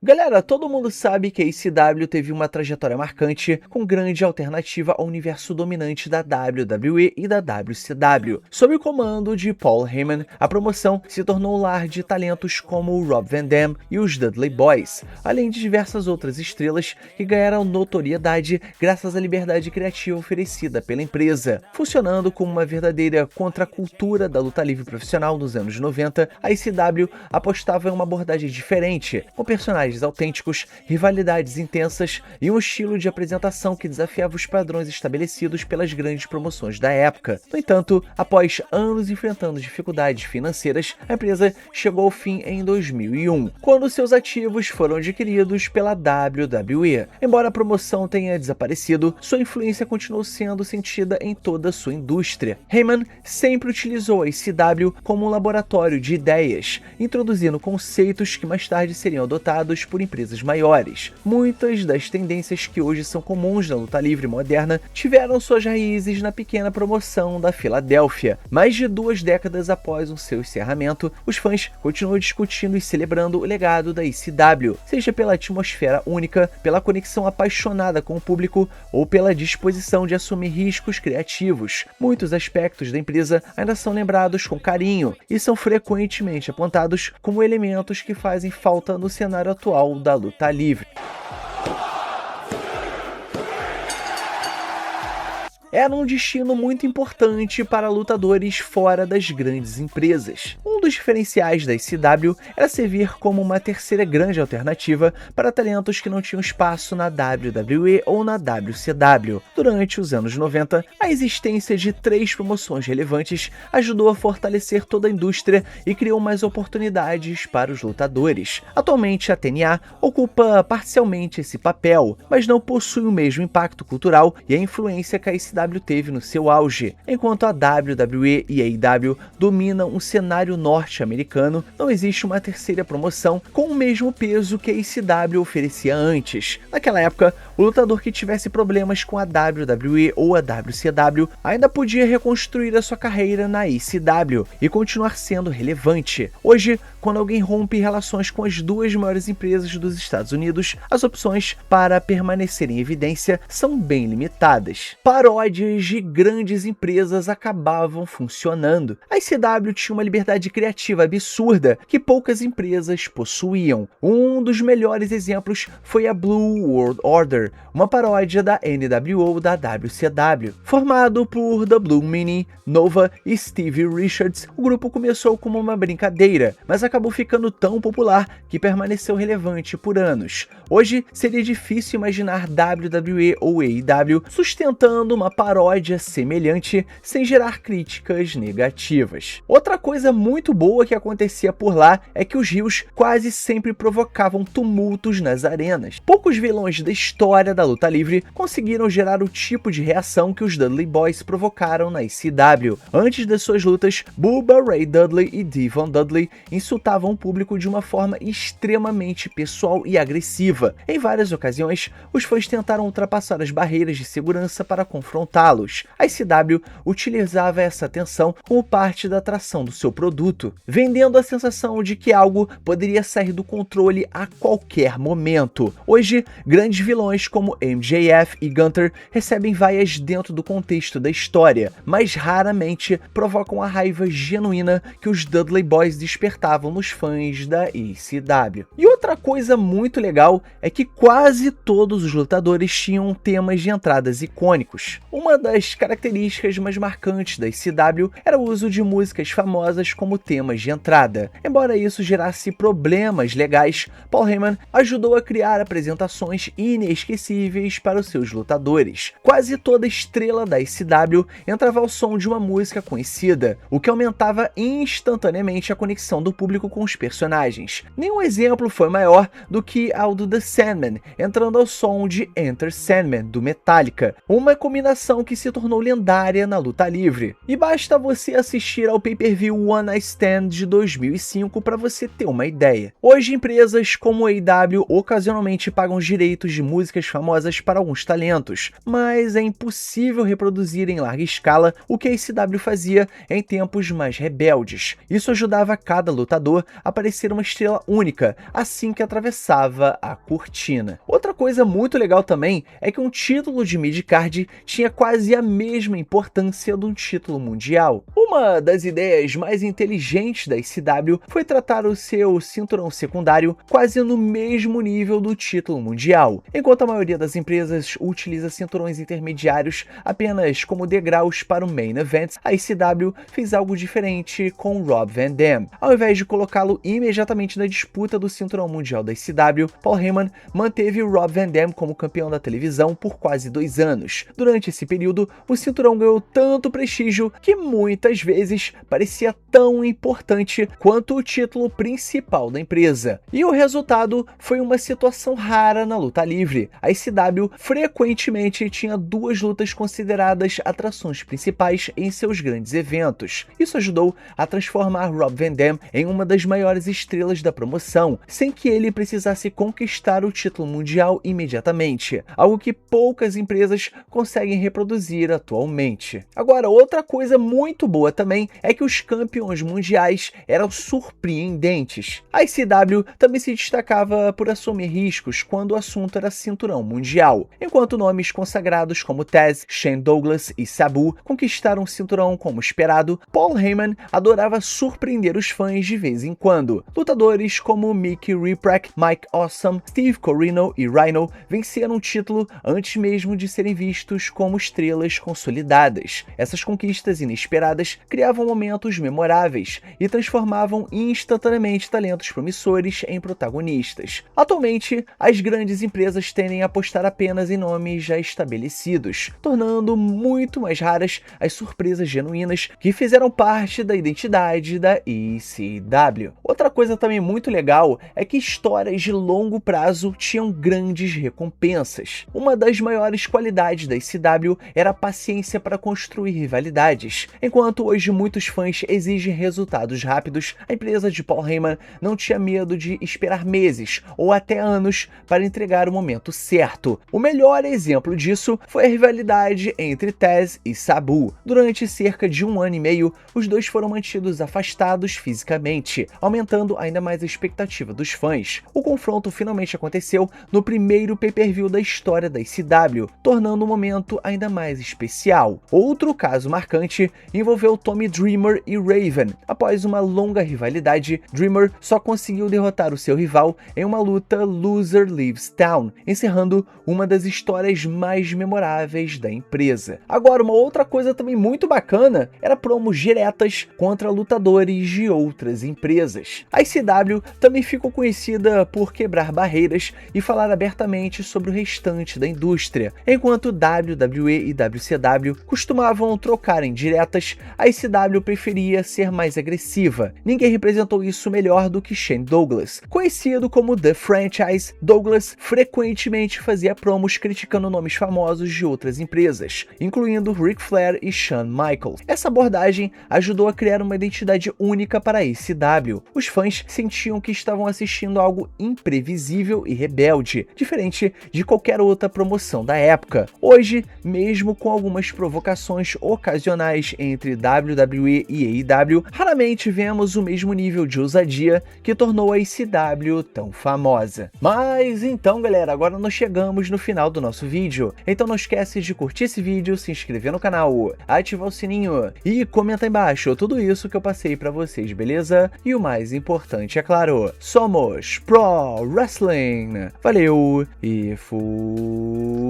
Galera, todo mundo sabe que a ECW teve uma trajetória marcante, com grande alternativa ao universo dominante da WWE e da WCW. Sob o comando de Paul Heyman, a promoção se tornou o lar de talentos como o Rob Van Dam e os Dudley Boyz, além de diversas outras estrelas que ganharam notoriedade graças à liberdade criativa oferecida pela empresa. Funcionando como uma verdadeira contracultura da luta livre profissional nos anos 90, a ECW apostava em uma abordagem diferente, com personagens autênticos, rivalidades intensas e um estilo de apresentação que desafiava os padrões estabelecidos pelas grandes promoções da época. No entanto, após anos enfrentando dificuldades financeiras, a empresa chegou ao fim em 2001, quando seus ativos foram adquiridos pela WWE. Embora a promoção tenha desaparecido, sua influência continuou sendo sentida em toda a sua indústria. Heyman sempre utilizou a ECW como um laboratório de ideias, introduzindo conceitos que mais tarde seriam adotados por empresas maiores. Muitas das tendências que hoje são comuns na luta livre moderna tiveram suas raízes na pequena promoção da Filadélfia. Mais de 2 décadas após o seu encerramento, os fãs continuam discutindo e celebrando o legado da ECW, seja pela atmosfera única, pela conexão apaixonada com o público ou pela disposição de assumir riscos criativos. Muitos aspectos da empresa ainda são lembrados com carinho e são frequentemente apontados como elementos que fazem falta no cenário atual da luta livre. Era um destino muito importante para lutadores fora das grandes empresas. Um dos diferenciais da ECW era servir como uma terceira grande alternativa para talentos que não tinham espaço na WWE ou na WCW. Durante os anos 90, a existência de 3 promoções relevantes ajudou a fortalecer toda a indústria e criou mais oportunidades para os lutadores. Atualmente, a TNA ocupa parcialmente esse papel, mas não possui o mesmo impacto cultural e a influência que a ECW teve no seu auge. Enquanto a WWE e a AEW dominam o cenário norte-americano, não existe uma terceira promoção com o mesmo peso que a ECW oferecia antes. Naquela época, o lutador que tivesse problemas com a WWE ou a WCW ainda podia reconstruir a sua carreira na ECW e continuar sendo relevante. Hoje, quando alguém rompe relações com as 2 maiores empresas dos Estados Unidos, as opções para permanecer em evidência são bem limitadas. Paródias de grandes empresas acabavam funcionando. A ECW tinha uma liberdade criativa absurda que poucas empresas possuíam. Um dos melhores exemplos foi a Blue World Order, uma paródia da NWO da WCW. Formado por The Blue Meanie, Nova e Stevie Richards, o grupo começou como uma brincadeira, mas acabou ficando tão popular que permaneceu relevante por anos. Hoje, seria difícil imaginar WWE ou AEW sustentando uma paródia semelhante sem gerar críticas negativas. Outra coisa muito boa que acontecia por lá é que os rios quase sempre provocavam tumultos nas arenas. Poucos vilões da história da luta livre conseguiram gerar o tipo de reação que os Dudley Boyz provocaram na ECW. Antes das suas lutas, Bubba Ray Dudley e Devon Dudley insultavam o público de uma forma extremamente pessoal e agressiva. Em várias ocasiões, os fãs tentaram ultrapassar as barreiras de segurança para confrontá-los. A ECW utilizava essa tensão como parte da atração do seu produto, vendendo a sensação de que algo poderia sair do controle a qualquer momento. Hoje, grandes vilões como MJF e Gunther recebem vaias dentro do contexto da história, mas raramente provocam a raiva genuína que os Dudley Boyz despertavam nos fãs da ECW. E outra coisa muito legal é que quase todos os lutadores tinham temas de entradas icônicos. Uma das características mais marcantes da ECW era o uso de músicas famosas como temas de entrada. Embora isso gerasse problemas legais, Paul Heyman ajudou a criar apresentações inesquecíveis para os seus lutadores. Quase toda estrela da ECW entrava ao som de uma música conhecida, o que aumentava instantaneamente a conexão do público com os personagens. Nenhum exemplo foi maior do que ao do The Sandman, entrando ao som de Enter Sandman, do Metallica, uma combinação que se tornou lendária na luta livre. E basta você assistir ao pay-per-view One Night Stand de 2005 para você ter uma ideia. Hoje, empresas como a AEW ocasionalmente pagam os direitos de músicas famosas para alguns talentos, mas é impossível reproduzir em larga escala o que a ECW fazia em tempos mais rebeldes. Isso ajudava cada lutador lutador aparecer uma estrela única assim que atravessava a cortina. Outra coisa muito legal também é que um título de midcard tinha quase a mesma importância de um título mundial. Uma das ideias mais inteligentes da ICW foi tratar o seu cinturão secundário quase no mesmo nível do título mundial. Enquanto a maioria das empresas utiliza cinturões intermediários apenas como degraus para o main event, a ICW fez algo diferente com Rob Van Dam. Ao invés de colocá-lo imediatamente na disputa do cinturão mundial da ICW, Paul Heyman manteve Rob Van Dam como campeão da televisão por quase 2 anos. Durante esse período, o cinturão ganhou tanto prestígio que muitas vezes parecia tão importante quanto o título principal da empresa. E o resultado foi uma situação rara na luta livre. A ICW frequentemente tinha 2 lutas consideradas atrações principais em seus grandes eventos. Isso ajudou a transformar Rob Van Dam em uma das maiores estrelas da promoção, sem que ele precisasse conquistar o título mundial imediatamente, algo que poucas empresas conseguem reproduzir atualmente. Agora, outra coisa muito boa também é que os campeões mundiais eram surpreendentes. A ICW também se destacava por assumir riscos quando o assunto era cinturão mundial. Enquanto nomes consagrados como Taz, Shane Douglas e Sabu conquistaram o cinturão como esperado, Paul Heyman adorava surpreender os fãs de vez em quando. Lutadores como Mickey Riprack, Mike Awesome, Steve Corino e Rhino venceram o título antes mesmo de serem vistos como estrelas consolidadas. Essas conquistas inesperadas criavam momentos memoráveis e transformavam instantaneamente talentos promissores em protagonistas. Atualmente, as grandes empresas tendem a apostar apenas em nomes já estabelecidos, tornando muito mais raras as surpresas genuínas que fizeram parte da identidade da ICW. Outra coisa também muito legal é que histórias de longo prazo tinham grandes recompensas. Uma das maiores qualidades da ICW era a paciência para construir rivalidades. Enquanto hoje muitos fãs exigem resultados rápidos, a empresa de Paul Heyman não tinha medo de esperar meses ou até anos para entregar o momento certo. O melhor exemplo disso foi a rivalidade entre Taz e Sabu. Durante cerca de 1 ano e meio, os dois foram mantidos afastados fisicamente, aumentando ainda mais a expectativa dos fãs. O confronto finalmente aconteceu no primeiro pay-per-view da história da ICW, tornando o momento ainda mais especial. Outro caso marcante envolveu Tommy Dreamer e Raven. Após uma longa rivalidade, Dreamer só conseguiu derrotar o seu rival em uma luta Loser Leaves Town, encerrando uma das histórias mais memoráveis da empresa. Agora, uma outra coisa também muito bacana era promos diretas contra lutadores de outras empresas. A ICW também ficou conhecida por quebrar barreiras e falar abertamente sobre o restante da indústria. Enquanto WWE e WCW costumavam trocar em diretas, a ICW preferia ser mais agressiva. Ninguém representou isso melhor do que Shane Douglas. Conhecido como The Franchise, Douglas frequentemente fazia promos criticando nomes famosos de outras empresas, incluindo Ric Flair e Shawn Michaels. Essa abordagem ajudou a criar uma identidade única para a ICW. Os fãs sentiam que estavam assistindo algo imprevisível e rebelde, diferente de qualquer outra promoção da época. Hoje, mesmo com algumas provocações ocasionais entre WWE e AEW, raramente vemos o mesmo nível de ousadia que tornou a ICW tão famosa. Mas então, galera, agora nós chegamos no final do nosso vídeo. Então não esquece de curtir esse vídeo, se inscrever no canal, ativar o sininho e comentar embaixo tudo isso que eu passei pra vocês, beleza? E o mais importante, é claro, somos Pro Wrestling. Valeu e fui!